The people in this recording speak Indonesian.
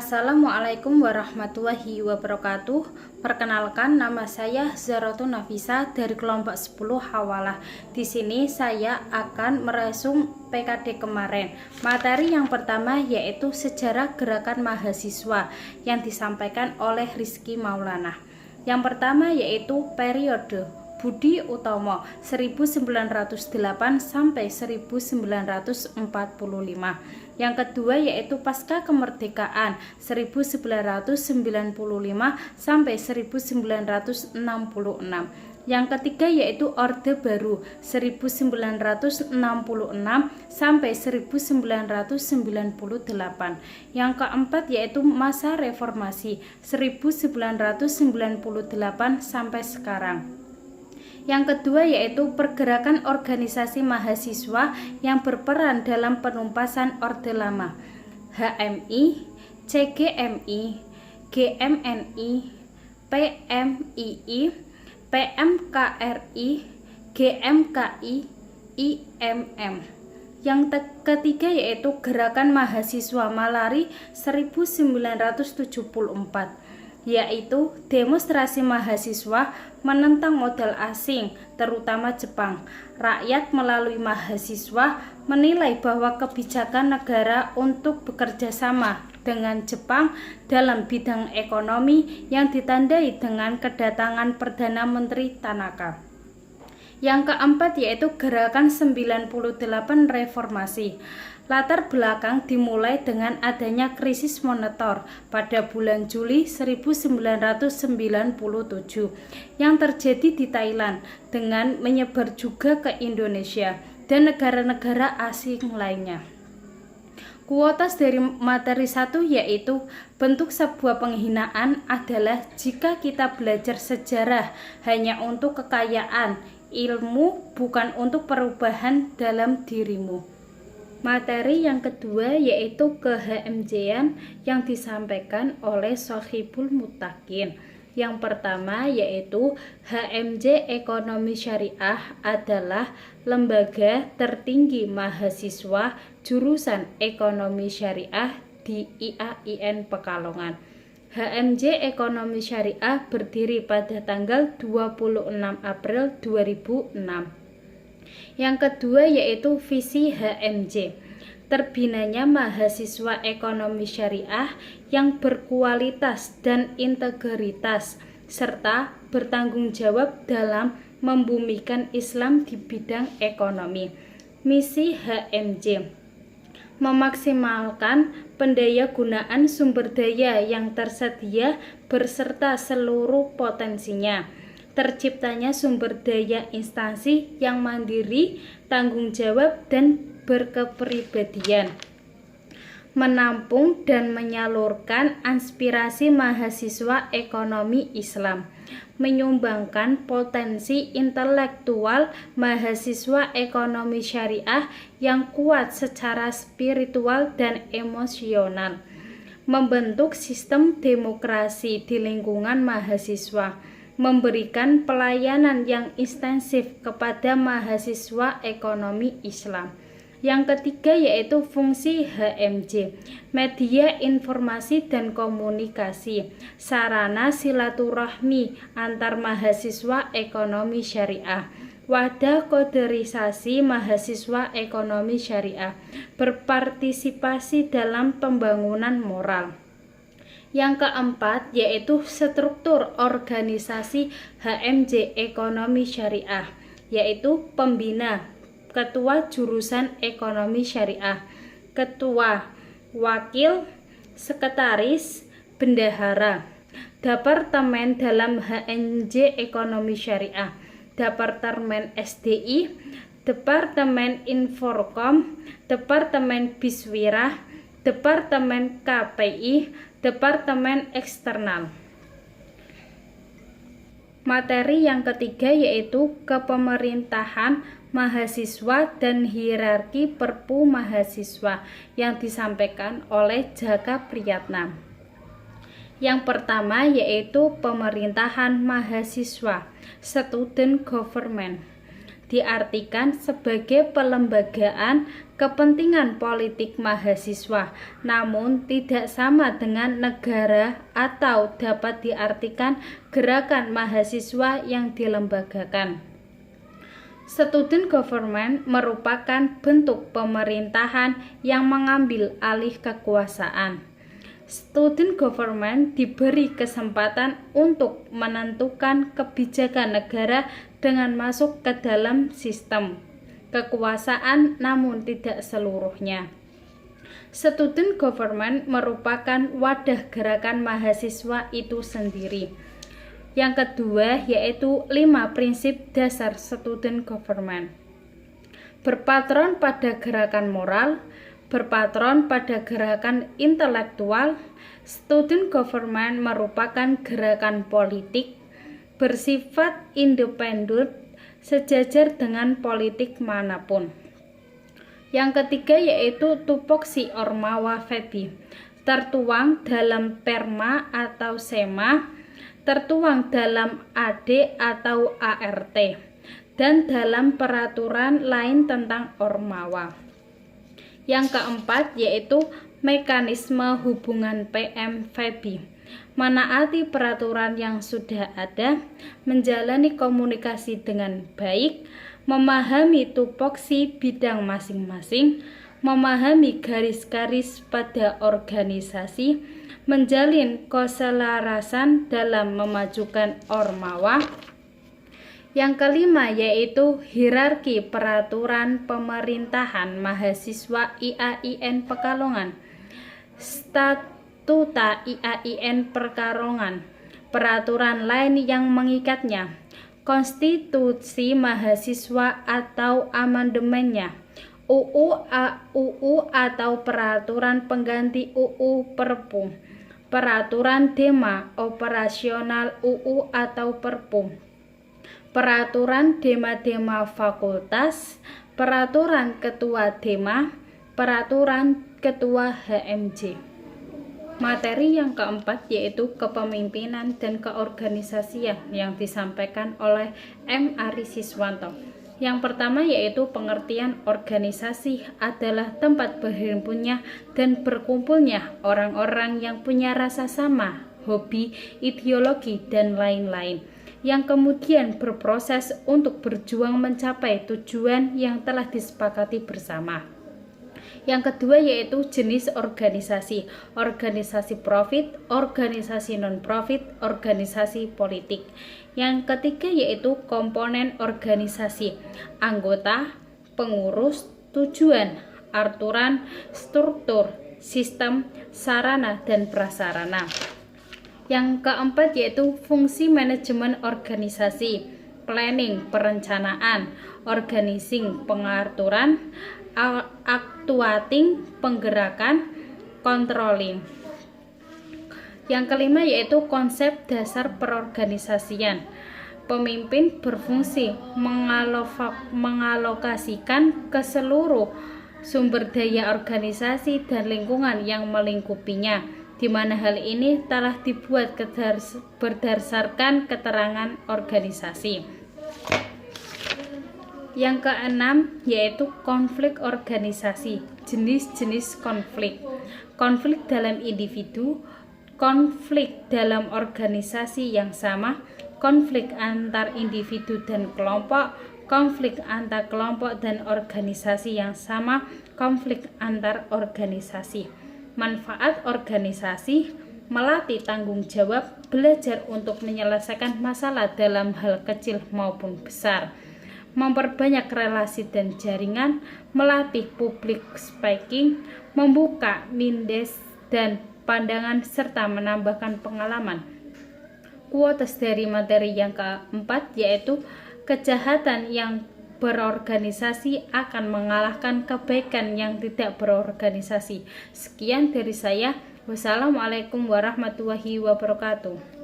Assalamualaikum warahmatullahi wabarakatuh. Perkenalkan, nama saya Zaratun Nafisa dari kelompok 10 Hawalah. Di sini saya akan meresum PKD kemarin. Materi yang pertama yaitu sejarah gerakan mahasiswa yang disampaikan oleh Rizky Maulana. Yang pertama yaitu periode Budi Utomo 1908 sampai 1945. Yang kedua yaitu pasca kemerdekaan 1995 sampai 1966. Yang ketiga yaitu Orde Baru 1966 sampai 1998. Yang keempat yaitu masa reformasi 1998 sampai sekarang. Yang kedua yaitu pergerakan organisasi mahasiswa yang berperan dalam penumpasan Orde Lama, HMI, CGMI, GMNI, PMII, PMKRI, GMKI, IMM. Yang ketiga yaitu gerakan mahasiswa Malari 1974, yaitu demonstrasi mahasiswa menentang modal asing, terutama Jepang. Rakyat melalui mahasiswa menilai bahwa kebijakan negara untuk bekerja sama dengan Jepang dalam bidang ekonomi yang ditandai dengan kedatangan Perdana Menteri Tanaka. Yang keempat yaitu gerakan 98 reformasi. Latar belakang dimulai dengan adanya krisis moneter pada bulan Juli 1997 yang terjadi di Thailand dengan menyebar juga ke Indonesia dan negara-negara asing lainnya. Kuotas dari materi 1 yaitu bentuk sebuah penghinaan adalah jika kita belajar sejarah hanya untuk kekayaan, ilmu bukan untuk perubahan dalam dirimu. Materi yang kedua yaitu ke-HMJ-an yang disampaikan oleh Sohibul Mutakin. Yang pertama yaitu HMJ Ekonomi Syariah adalah lembaga tertinggi mahasiswa jurusan Ekonomi Syariah di IAIN Pekalongan. HMJ Ekonomi Syariah berdiri pada tanggal 26 April 2006. Yang kedua yaitu visi HMJ, terbinanya mahasiswa ekonomi syariah yang berkualitas dan integritas serta bertanggung jawab dalam membumikan Islam di bidang ekonomi. Misi HMJ memaksimalkan pendayagunaan sumber daya yang tersedia beserta seluruh potensinya. Terciptanya sumber daya instansi yang mandiri, tanggung jawab, dan berkepribadian. Menampung dan menyalurkan aspirasi mahasiswa ekonomi Islam. Menyumbangkan potensi intelektual mahasiswa ekonomi syariah yang kuat secara spiritual dan emosional. Membentuk sistem demokrasi di lingkungan mahasiswa. Memberikan pelayanan yang intensif kepada mahasiswa ekonomi Islam. Yang ketiga yaitu fungsi HMJ, media informasi dan komunikasi, sarana silaturahmi antar mahasiswa ekonomi syariah, wadah kaderisasi mahasiswa ekonomi syariah, berpartisipasi dalam pembangunan moral. Yang keempat yaitu struktur organisasi HMJ Ekonomi Syariah, yaitu pembina, ketua jurusan Ekonomi Syariah, ketua, wakil, sekretaris, bendahara, departemen dalam HMJ Ekonomi Syariah, departemen SDI, departemen Inforkom, departemen Biswirah, departemen KPI, departemen eksternal. Materi yang ketiga yaitu kepemerintahan mahasiswa dan hierarki Perpu mahasiswa yang disampaikan oleh Jaka Priyatna. Yang pertama yaitu pemerintahan mahasiswa, student government. diartikan sebagai pelembagaan kepentingan politik mahasiswa, namun tidak sama dengan negara atau dapat diartikan gerakan mahasiswa yang dilembagakan. Student government merupakan bentuk pemerintahan yang mengambil alih kekuasaan. Student government diberi kesempatan untuk menentukan kebijakan negara dengan masuk ke dalam sistem kekuasaan, namun tidak seluruhnya. Student government merupakan wadah gerakan mahasiswa itu sendiri. Yang kedua yaitu 5 prinsip dasar student government. Berpatron pada gerakan moral, berpatron pada gerakan intelektual. Student government merupakan gerakan politik bersifat independen sejajar dengan politik manapun. Yang ketiga yaitu tupoksi Ormawa Febi, tertuang dalam perma atau sema, tertuang dalam AD atau ART, dan dalam peraturan lain tentang Ormawa. Yang keempat yaitu mekanisme hubungan PM Febi, menaati peraturan yang sudah ada, menjalani komunikasi dengan baik, memahami tupoksi bidang masing-masing, memahami garis-garis pada organisasi, menjalin keselarasan dalam memajukan Ormawa. Yang kelima yaitu hierarki peraturan pemerintahan mahasiswa IAIN Pekalongan, statuta IAIN Pekalongan, peraturan lain yang mengikatnya, konstitusi mahasiswa atau amandemennya, UU atau peraturan pengganti UU Perpu, peraturan Dema operasional UU atau Perpu, peraturan Dema fakultas, peraturan ketua Dema, peraturan ketua HMJ. Materi yang keempat yaitu kepemimpinan dan keorganisasian yang disampaikan oleh M. Ari Siswanto. Yang pertama yaitu pengertian organisasi adalah tempat berhimpunnya dan berkumpulnya orang-orang yang punya rasa sama, hobi, ideologi, dan lain-lain, yang kemudian berproses untuk berjuang mencapai tujuan yang telah disepakati bersama. Yang kedua yaitu jenis organisasi, organisasi profit, organisasi non-profit, organisasi politik. Yang ketiga yaitu komponen organisasi, anggota, pengurus, tujuan, aturan, struktur, sistem, sarana, dan prasarana. Yang keempat yaitu fungsi manajemen organisasi, planning, perencanaan, organizing, pengaturan, actuating, penggerakan, controlling. Yang kelima yaitu konsep dasar perorganisasian. Pemimpin berfungsi mengalokasikan ke seluruh sumber daya organisasi dan lingkungan yang melingkupinya, di mana hal ini telah dibuat berdasarkan keterangan organisasi. Yang keenam yaitu konflik organisasi, jenis-jenis konflik. Konflik dalam individu, konflik dalam organisasi yang sama, konflik antar individu dan kelompok, konflik antar kelompok dan organisasi yang sama, konflik antar organisasi. Manfaat organisasi: melatih tanggung jawab, belajar untuk menyelesaikan masalah dalam hal kecil maupun besar, memperbanyak relasi dan jaringan, melatih public speaking, membuka mindes dan pandangan, serta menambahkan pengalaman. Kuotas dari materi yang keempat yaitu kejahatan yang berorganisasi akan mengalahkan kebaikan yang tidak berorganisasi. Sekian dari saya. Wassalamualaikum warahmatullahi wabarakatuh.